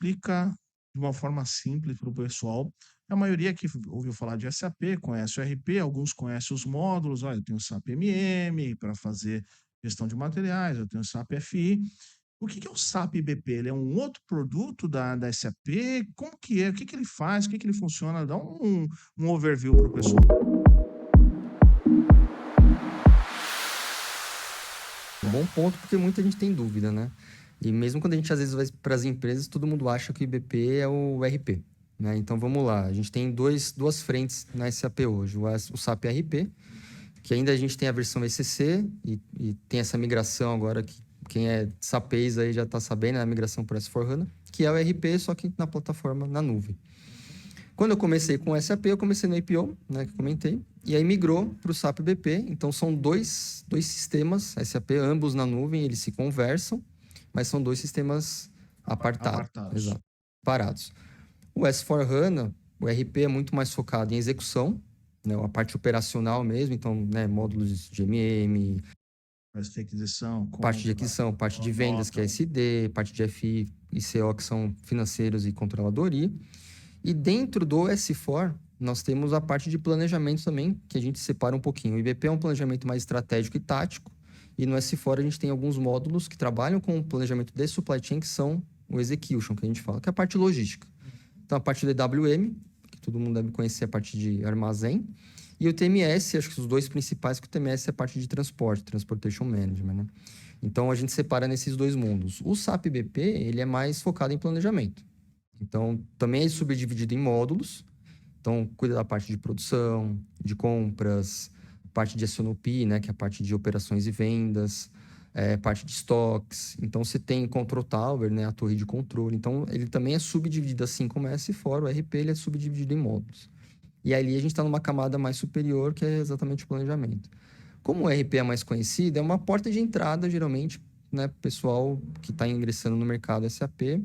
explica de uma forma simples para o pessoal. A maioria que ouviu falar de SAP conhece o ERP, alguns conhecem os módulos. Olha, eu tenho o SAP MM para fazer gestão de materiais, eu tenho o SAP FI. O que que é o SAP BP? Ele é um outro produto da SAP? Como que é? O que que ele faz? O que que ele funciona? Dá um overview para o pessoal. Um bom ponto, porque muita gente tem dúvida, né? E mesmo quando a gente às vezes vai para as empresas, todo mundo acha que o IBP é o RP, né? Então vamos lá, a gente tem duas frentes na SAP hoje, o SAP RP, que ainda a gente tem a versão ECC e tem essa migração agora que quem é SAPês aí já está sabendo, né? A migração para S/4HANA, que é o RP, só que na plataforma, na nuvem. Quando eu comecei com o SAP, eu comecei no APO, né, que eu comentei, e aí migrou para o SAP BP. Então, são dois sistemas SAP, ambos na nuvem, eles se conversam, mas são dois sistemas apartados, Apartados. exato, parados. O S/4HANA, o RP é muito mais focado em execução, né, a parte operacional mesmo, então, né, módulos de MM, Faz aquisição, parte de compra, aquisição, parte de vendas, que nota. é SD, parte de FI e CO, que são financeiros e controladoria. E dentro do S4, nós temos a parte de planejamento também, que a gente separa um pouquinho. O IBP é um planejamento mais estratégico e tático, e no S4 a gente tem alguns módulos que trabalham com o planejamento de supply chain, que são o execution, que a gente fala, que é a parte logística. Então, a parte do EWM, que todo mundo deve conhecer, a parte de armazém, e o TMS, acho que os dois principais, que o TMS é a parte de transporte, Transportation Management, né? Então, a gente separa nesses dois mundos. O SAP BP, ele é mais focado em planejamento. Então, também é subdividido em módulos. Então, cuida da parte de produção, de compras, parte de S&OP, né, que é a parte de operações e vendas, parte de estoques. Então, você tem Control Tower, né, a torre de controle. Então, ele também é subdividido assim como é S4, o RP ele é subdividido em módulos. E ali a gente está numa camada mais superior, que é exatamente o planejamento. Como o RP é mais conhecido, é uma porta de entrada, geralmente, né, pessoal que está ingressando no mercado SAP,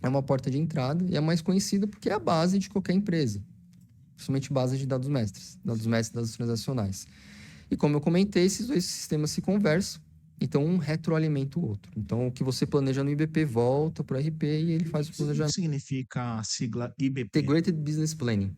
é uma porta de entrada e é mais conhecida porque é a base de qualquer empresa, principalmente base de dados mestres, dados transacionais. E como eu comentei, esses dois sistemas se conversam, então um retroalimenta o outro. Então o que você planeja no IBP volta para o RP e ele faz o O que planejamento. significa a sigla IBP? Integrated Business Planning.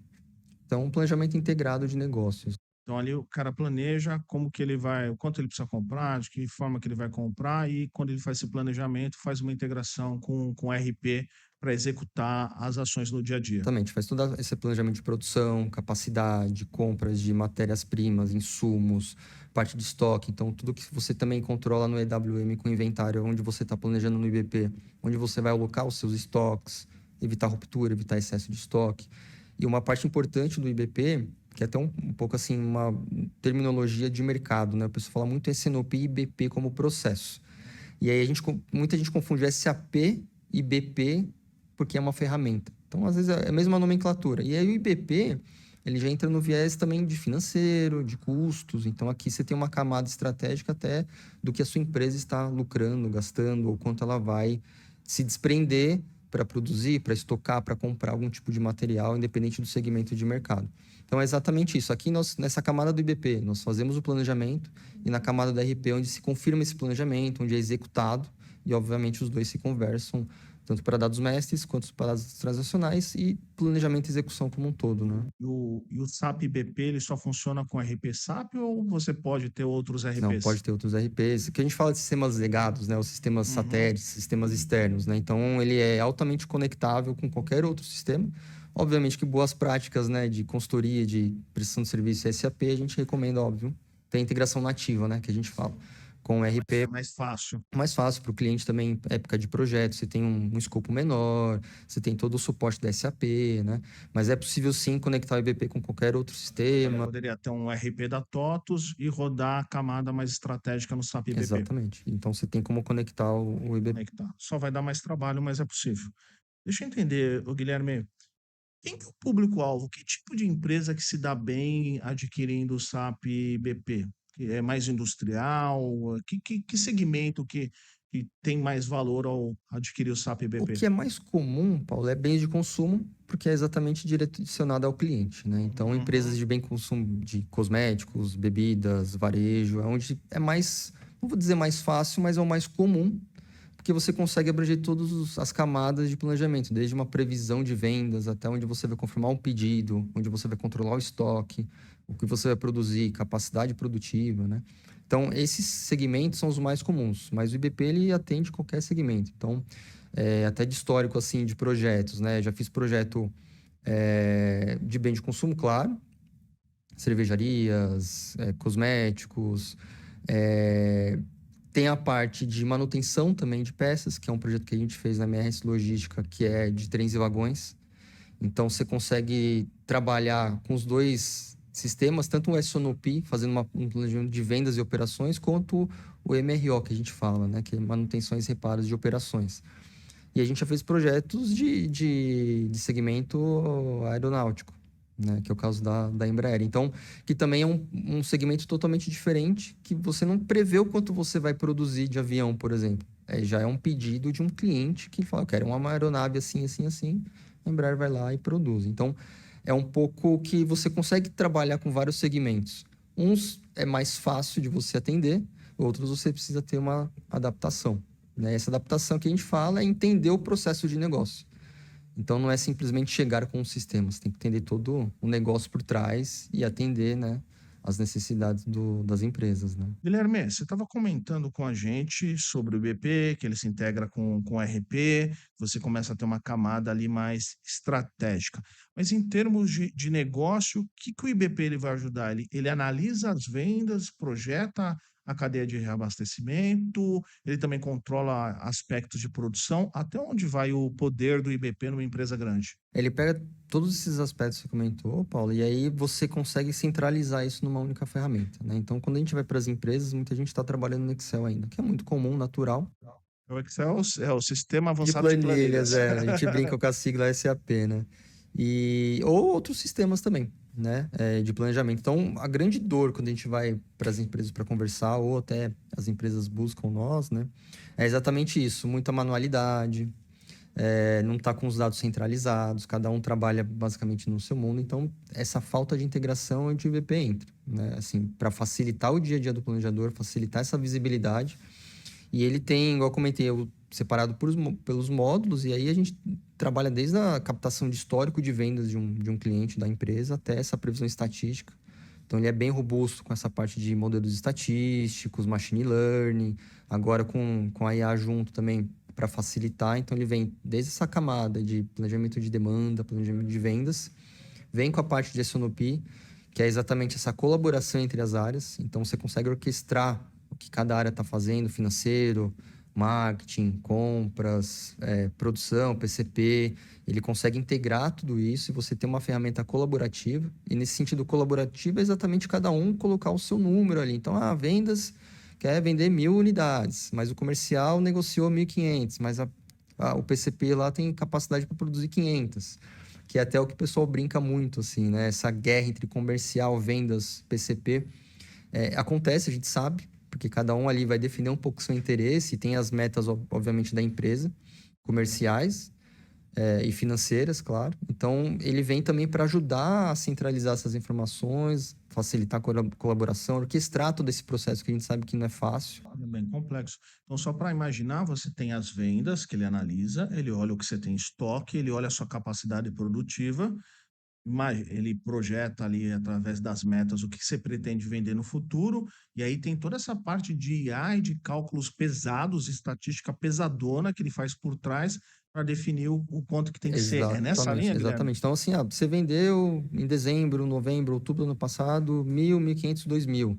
Então, um planejamento integrado de negócios. Então ali o cara planeja como que ele vai, o quanto ele precisa comprar, de que forma que ele vai comprar e quando ele faz esse planejamento, faz uma integração com o RP para executar as ações no dia a dia. Exatamente, faz todo esse planejamento de produção, capacidade, compras de matérias-primas, insumos, parte de estoque. Então, tudo que você também controla no EWM com inventário, onde você está planejando no IBP, onde você vai alocar os seus estoques, evitar ruptura, evitar excesso de estoque. E uma parte importante do IBP, que é até um pouco assim, uma terminologia de mercado, né? O pessoal fala muito SNOP e IBP como processo. E aí muita gente confunde SAP e BP porque é uma ferramenta. Então, às vezes, é a mesma nomenclatura. E aí o IBP, ele já entra no viés também de financeiro, de custos. Então, aqui você tem uma camada estratégica até do que a sua empresa está lucrando, gastando, ou quanto ela vai se desprender para produzir, para estocar, para comprar algum tipo de material, independente do segmento de mercado. Então, é exatamente isso. Aqui, nessa camada do IBP, nós fazemos o planejamento e na camada do RP, onde se confirma esse planejamento, onde é executado, e obviamente os dois se conversam, tanto para dados mestres quanto para dados transacionais e planejamento e execução como um todo, né? E o SAP BP ele só funciona com RP SAP ou você pode ter outros Não, RPs? pode ter outros RPs. Que a gente fala de sistemas legados, né? Os sistemas Uhum. satélites, sistemas externos, né? Então, ele é altamente conectável com qualquer outro sistema. Obviamente que boas práticas, né? De consultoria, de prestação de serviço SAP, a gente recomenda, óbvio. Tem a integração nativa, né? Que a gente fala. Com o RP É mais fácil. mais fácil para o cliente também, época de projeto, você tem um escopo menor, você tem todo o suporte da SAP, né? Mas é possível sim conectar o IBP com qualquer outro sistema. Poderia ter um RP da TOTUS e rodar a camada mais estratégica no SAP BP. Exatamente. Então você tem como conectar o IBP. Aí que tá. Só vai dar mais trabalho, mas é possível. Deixa eu entender, ô Guilherme, quem que é o público-alvo? Que tipo de empresa que se dá bem adquirindo o SAP BP? Que é mais industrial? Que segmento que tem mais valor ao adquirir o SAP O BP? que é mais comum, Paulo, é bens de consumo, porque é exatamente direcionado ao cliente, né? Então, empresas Uhum. de bem consumo, de cosméticos, bebidas, varejo, é onde é mais, não vou dizer mais fácil, mas é o mais comum, porque você consegue abranger todas as camadas de planejamento, desde uma previsão de vendas até onde você vai confirmar um pedido, onde você vai controlar o estoque, o que você vai produzir, capacidade produtiva, né? Então, esses segmentos são os mais comuns, mas o IBP ele atende qualquer segmento. Então, até de histórico assim de projetos, né? Já fiz projeto de bem de consumo, claro, cervejarias, cosméticos, é, tem a parte de manutenção também de peças, que é um projeto que a gente fez na MRS Logística, que é de trens e vagões. Então, você consegue trabalhar com os dois sistemas, tanto o SONOP, fazendo um planejamento de vendas e operações, quanto o MRO, que a gente fala, né? Que é manutenções e reparos de operações. E a gente já fez projetos de segmento aeronáutico, né? Que é o caso da Embraer. Então, que também é um segmento totalmente diferente, que você não prevê o quanto você vai produzir de avião, por exemplo. Já é um pedido de um cliente que fala, eu quero uma aeronave assim, assim, assim. A Embraer vai lá e produz. Então, é um pouco que você consegue trabalhar com vários segmentos. Uns é mais fácil de você atender, outros você precisa ter uma adaptação, né? Essa adaptação que a gente fala é entender o processo de negócio. Então, não é simplesmente chegar com um sistema. Você tem que entender todo o negócio por trás e atender, né, as necessidades das empresas, né? Guilherme, você estava comentando com a gente sobre o IBP, que ele se integra com o RP, você começa a ter uma camada ali mais estratégica. Mas em termos de negócio, o que, que o IBP ele vai ajudar? Ele analisa as vendas, projeta a cadeia de reabastecimento, ele também controla aspectos de produção. Até onde vai o poder do IBP numa empresa grande? Ele pega todos esses aspectos que você comentou, Paulo, e aí você consegue centralizar isso numa única ferramenta, né? Então, quando a gente vai para as empresas, muita gente está trabalhando no Excel ainda, que é muito comum, natural. O Excel é o sistema De avançado de planilhas, planilhas. a gente brinca com a sigla SAP, né? Ou outros sistemas também, né? De planejamento. Então, a grande dor quando a gente vai para as empresas para conversar, ou até as empresas buscam nós, né? É exatamente isso, muita manualidade, não está com os dados centralizados, cada um trabalha basicamente no seu mundo. Então, essa falta de integração é onde o IBP entra, né? Assim, para facilitar o dia a dia do planejador, facilitar essa visibilidade. E ele tem, igual eu comentei, separado pelos módulos, e aí a gente trabalha desde a captação de histórico de vendas de um cliente da empresa até essa previsão estatística. Então, ele é bem robusto com essa parte de modelos estatísticos, machine learning, agora com a IA junto também para facilitar. Então, ele vem desde essa camada de planejamento de demanda, planejamento de vendas, vem com a parte de SNOP, que é exatamente essa colaboração entre as áreas. Então, você consegue orquestrar o que cada área está fazendo, financeiro, marketing, compras, produção, PCP. Ele consegue integrar tudo isso e você tem uma ferramenta colaborativa. E nesse sentido colaborativo é exatamente cada um colocar o seu número ali. Então, vendas quer vender 1.000 unidades, mas o comercial negociou 1.500, mas o PCP lá tem capacidade para produzir 500. Que é até o que o pessoal brinca muito, assim, né? Essa guerra entre comercial, vendas, PCP. Acontece, a gente sabe, porque cada um ali vai defender um pouco o seu interesse e tem as metas, obviamente, da empresa, comerciais e financeiras, claro. Então, ele vem também para ajudar a centralizar essas informações, facilitar a colaboração, orquestrar todo esse processo que a gente sabe que não é fácil. É bem complexo. Então, só para imaginar, você tem as vendas que ele analisa, ele olha o que você tem em estoque, ele olha a sua capacidade produtiva, ele projeta ali através das metas o que você pretende vender no futuro, e aí tem toda essa parte de IA e de cálculos pesados, estatística pesadona que ele faz por trás para definir o quanto que tem que ser. É nessa Exatamente, linha, Guilherme? exatamente. Então, assim, você vendeu em dezembro, novembro, outubro do ano passado, 1.000, 1.500, 2.000.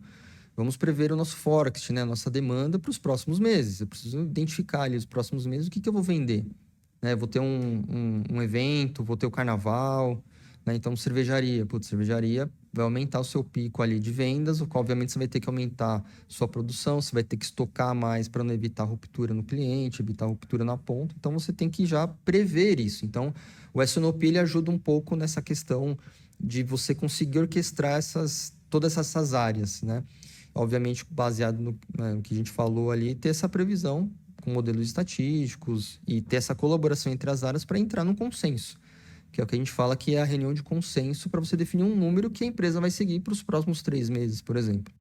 Vamos prever o nosso forecast, né? A nossa demanda para os próximos meses. Eu preciso identificar ali os próximos meses o que eu vou vender. Né? Vou ter um evento, vou ter o carnaval, né? Então, cervejaria. Putz, cervejaria vai aumentar o seu pico ali de vendas, o qual, obviamente, você vai ter que aumentar sua produção, você vai ter que estocar mais para não evitar ruptura no cliente, evitar ruptura na ponta. Então, você tem que já prever isso. Então, o SNOP ele ajuda um pouco nessa questão de você conseguir orquestrar todas essas áreas, né? Obviamente, baseado no que a gente falou ali, ter essa previsão com modelos estatísticos e ter essa colaboração entre as áreas para entrar num consenso, que é o que a gente fala que é a reunião de consenso para você definir um número que a empresa vai seguir para os próximos 3 meses, por exemplo.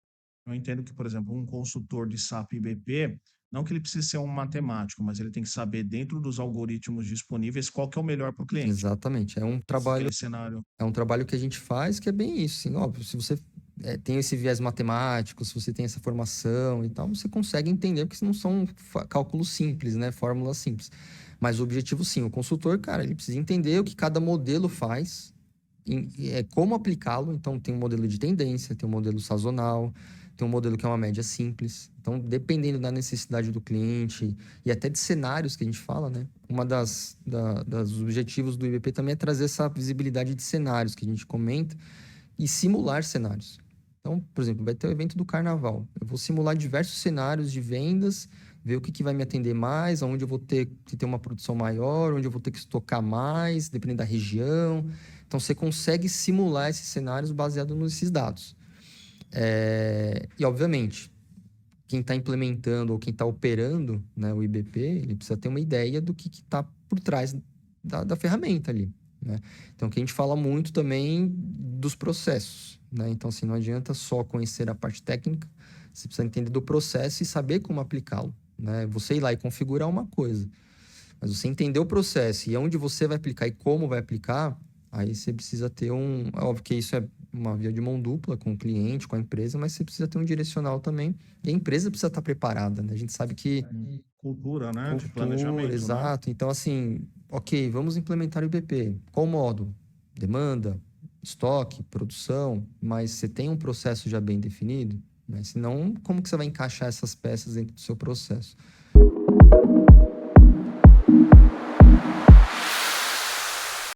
Eu entendo que, por exemplo, um consultor de SAP IBP, Não que ele precise ser um matemático, mas ele tem que saber, dentro dos algoritmos disponíveis, qual que é o melhor para o cliente. Exatamente. Se aquele cenário. É um trabalho que a gente faz que é bem isso, assim, óbvio, se você tem esse viés matemático, se você tem essa formação e tal, você consegue entender, porque não são cálculos simples, né? Fórmulas simples. Mas o objetivo, sim, o consultor, cara, ele precisa entender o que cada modelo faz, como aplicá-lo. Então, tem um modelo de tendência, tem um modelo sazonal, tem um modelo que é uma média simples. Então, dependendo da necessidade do cliente e até de cenários que a gente fala, né? Uma das objetivos do IBP também é trazer essa visibilidade de cenários que a gente comenta e simular cenários. Então, por exemplo, vai ter o evento do carnaval. Eu vou simular diversos cenários de vendas, ver o que vai me atender mais, onde eu vou ter que ter uma produção maior, onde eu vou ter que estocar mais, dependendo da região. Então, você consegue simular esses cenários baseado nesses dados. E, obviamente, quem está implementando ou quem está operando, né, o IBP, ele precisa ter uma ideia do que está por trás da ferramenta ali, né? Então, que a gente fala muito também dos processos, né? Então, assim, não adianta só conhecer a parte técnica, você precisa entender do processo e saber como aplicá-lo, né? Você ir lá e configurar uma coisa, mas você entender o processo e onde você vai aplicar e como vai aplicar, aí você precisa ter É óbvio que isso é uma via de mão dupla com o cliente, com a empresa, mas você precisa ter um direcional também. E a empresa precisa estar preparada, né? A gente sabe que Cultura, né? De cultura, planejamento, né? exato. Então, assim, ok, vamos implementar o IBP. Qual modo? Demanda, estoque, produção, mas você tem um processo já bem definido, né? Senão, como que você vai encaixar essas peças dentro do seu processo?